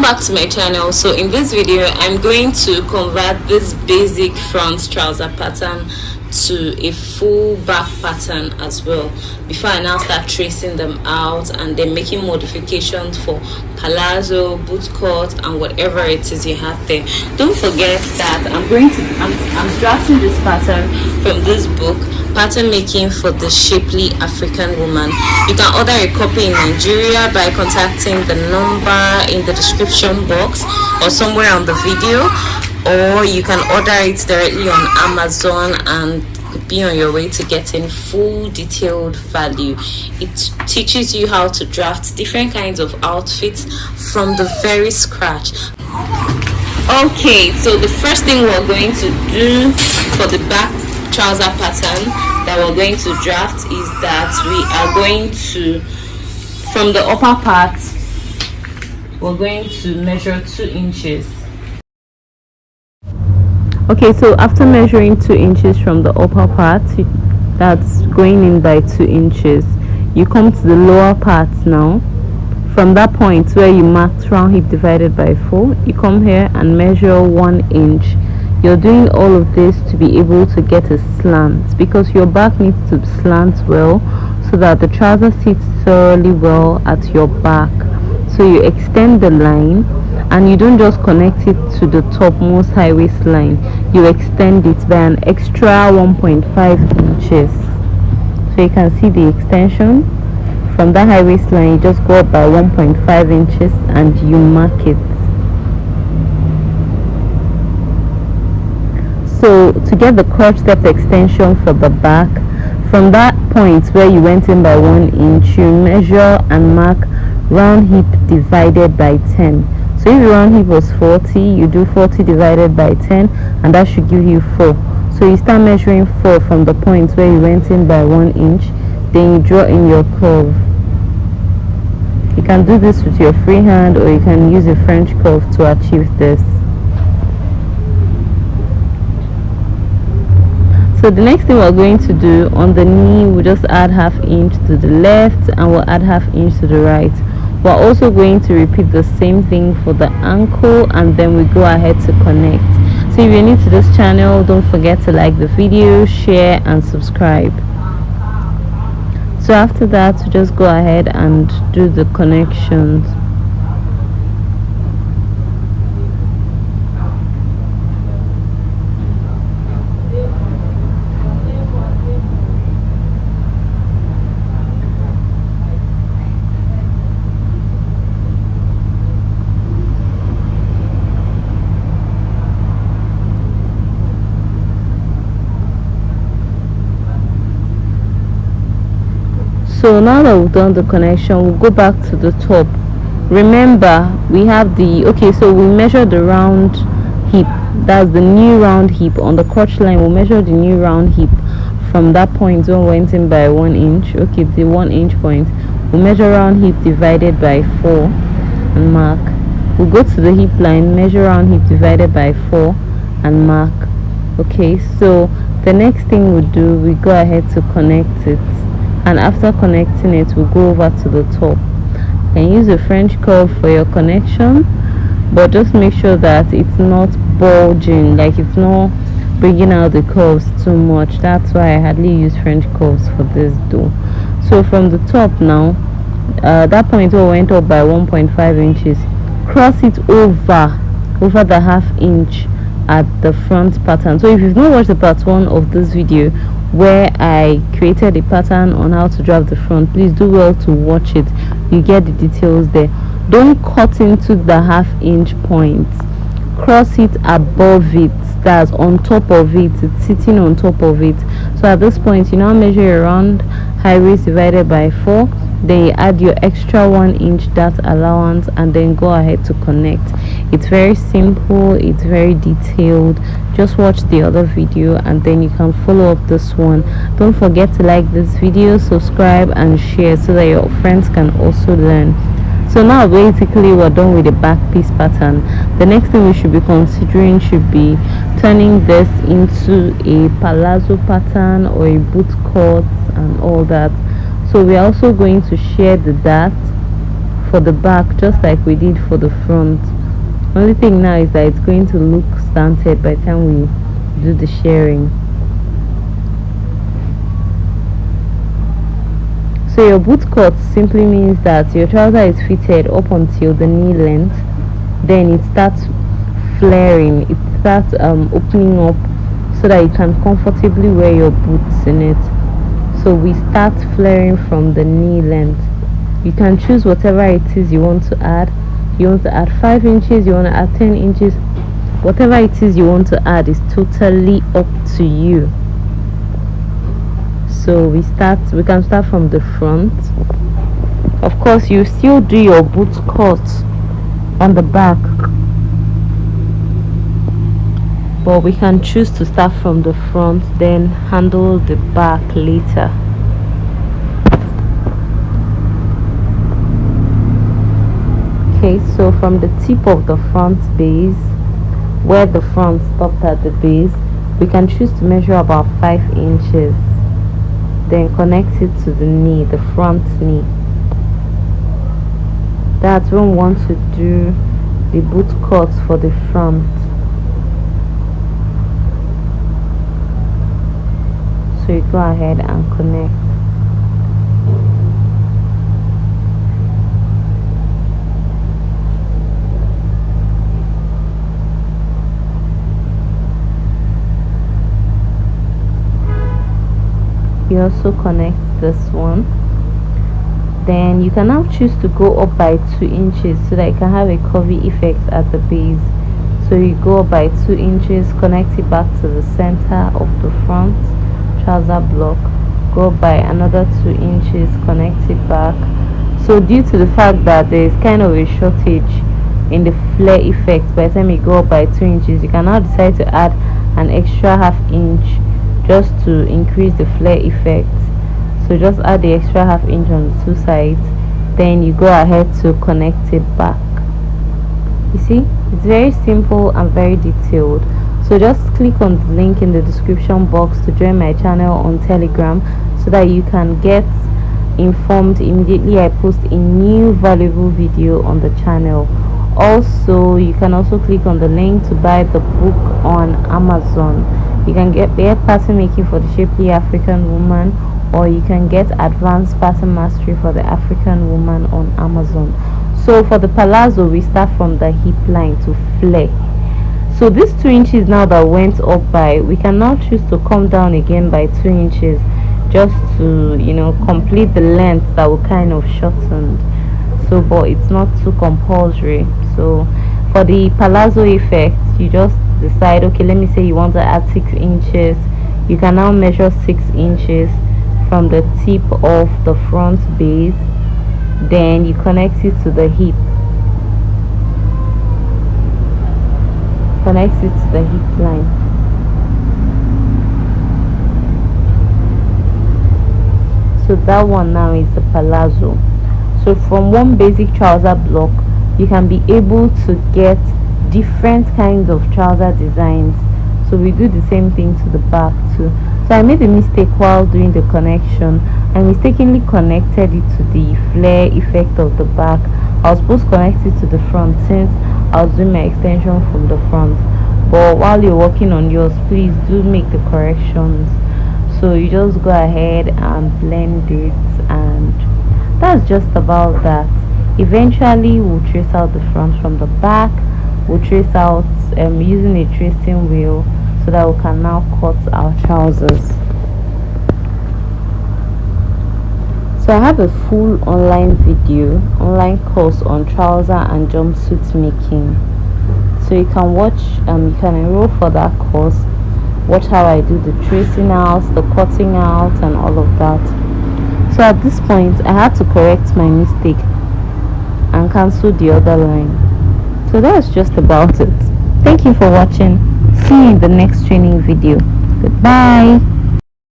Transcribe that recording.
back to my channel. So in this video I'm going to convert this basic front trouser pattern to a full back pattern as well, before I now start tracing them out and then making modifications for palazzo, bootcut, and whatever it is you have there. Don't forget that I'm drafting this pattern from this book, Pattern Making for the Shapely African Woman. You can order a copy in Nigeria by contacting the number in the description box or somewhere on the video, or you can order it directly on Amazon and be on your way to getting full detailed value. It teaches you how to draft different kinds of outfits from the very scratch. Okay, so the first thing we're going to do for the back trouser pattern that we're going to draft is that we are going to, from the upper part, we're going to measure 2 inches. Okay, so after measuring 2 inches from the upper part, that's going in by 2 inches, you come to the lower part now. From that point where you marked round hip divided by 4, you come here and measure 1 inch. You're doing all of this to be able to get a slant, because your back needs to slant well so that the trouser sits thoroughly well at your back. So you extend the line, and you don't just connect it to the topmost high waist line, you extend it by an extra 1.5 inches. So you can see the extension. From that high waist line, you just go up by 1.5 inches and you mark it. So to get the crotch depth extension for the back, from that point where you went in by 1 inch, you measure and mark round hip divided by 10. So if your round hip was 40, you do 40 divided by 10, and that should give you 4. So you start measuring 4 from the point where you went in by 1 inch, then you draw in your curve. You can do this with your free hand, or you can use a French curve to achieve this. So the next thing we're going to do, on the knee, we'll just add half inch to the left and we'll add half inch to the right. We're also going to repeat the same thing for the ankle, and then we go ahead to connect. So if you're new to this channel, don't forget to like the video, share and subscribe. So after that, we just go ahead and do the connections. So now that we've done the connection, we'll go back to the top. Remember, we have the, okay, so we measure the round hip, that's the new round hip on the crotch line. We'll measure the new round hip from that point when we went in by 1 inch. Okay, the 1 inch point, we'll measure round hip divided by 4 and mark. We'll go to the hip line, measure round hip divided by 4 and mark. Okay, so the next thing we'll do, we go ahead to connect it, and after connecting it, we'll go over to the top. You can use a French curve for your connection, but just make sure that it's not bulging, like it's not bringing out the curves too much. That's why I hardly use French curves for this though. So from the top now, that point where went up by 1.5 inches, cross it over the half inch at the front pattern. So if you've not watched the part 1 of this video where I created a pattern on how to draft the front, please do well to watch it. You get the details there. Don't cut into the half inch point, cross it above it, that's on top of it, it's sitting on top of it. So at this point, you now measure your round high waist divided by 4, then you add your extra 1 inch dart allowance, and then go ahead to connect. It's very simple, it's very detailed. Just watch the other video and then you can follow up this one. Don't forget to like this video, subscribe and share so that your friends can also learn. So now basically we're done with the back piece pattern. The next thing we should be considering should be turning this into a palazzo pattern or a boot cut and all that. So we're also going to share the dart for the back just like we did for the front. Only thing now is that it's going to look slanted by the time we do the sharing. So your boot cut simply means that your trouser is fitted up until the knee length, then it starts flaring, it starts opening up so that you can comfortably wear your boots in it. So we start flaring from the knee length. You can choose whatever it is you want to add. You want to add 5 inches, you want to add 10 inches, whatever it is you want to add is totally up to you. So we can start from the front. Of course, you still do your boot cut on the back, but we can choose to start from the front, then handle the back later. Okay, so from the tip of the front base, where the front stopped at the base, we can choose to measure about 5 inches, then connect it to the knee, the front knee. That's when we want to do the boot cut for the front. So you go ahead and connect. You also connect this one. Then you can now choose to go up by 2 inches so that you can have a curvy effect at the base. So you go up by 2 inches, connect it back to the center of the front trouser block, go by another 2 inches, connect it back. So due to the fact that there is kind of a shortage in the flare effect, by the time you go up by 2 inches, you can now decide to add an extra ½ inch just to increase the flare effect. So just add the extra ½ inch on the 2 sides, then you go ahead to connect it back. You see, it's very simple and very detailed. So just click on the link in the description box to join my channel on Telegram so that you can get informed immediately I post a new valuable video on the channel. Also, you can also click on the link to buy the book on Amazon. You can get pattern making for the shapely African woman, or you can get advanced pattern mastery for the African woman on Amazon. So for the palazzo, we start from the hip line to flare. So this 2 inches now that went up by, we can now choose to come down again by 2 inches just to, you know, complete the length that we kind of shortened. So but it's not too compulsory. So for the palazzo effect, you just decide, okay, let me say you want to add 6 inches. You can now measure 6 inches from the tip of the front base, then you connect it to the hip, connect it to the hip line. So that one now is the palazzo. So from one basic trouser block, you can be able to get different kinds of trouser designs. So we do the same thing to the back too. So I made a mistake while doing the connection. I mistakenly connected it to the flare effect of the back. I was supposed to connect it to the front since I was doing my extension from the front. But while you're working on yours, please do make the corrections. So you just go ahead and blend it, and that's just about that. Eventually we'll trace out the front from the back. We'll trace out using a tracing wheel so that we can now cut our trousers. So I have a full online course on trouser and jumpsuit making. So you can watch, you can enroll for that course, watch how I do the tracing out, the cutting out, and all of that. So at this point I had to correct my mistake and cancel the other line. So that's just about it. Thank you for watching. See you in the next training video. Goodbye.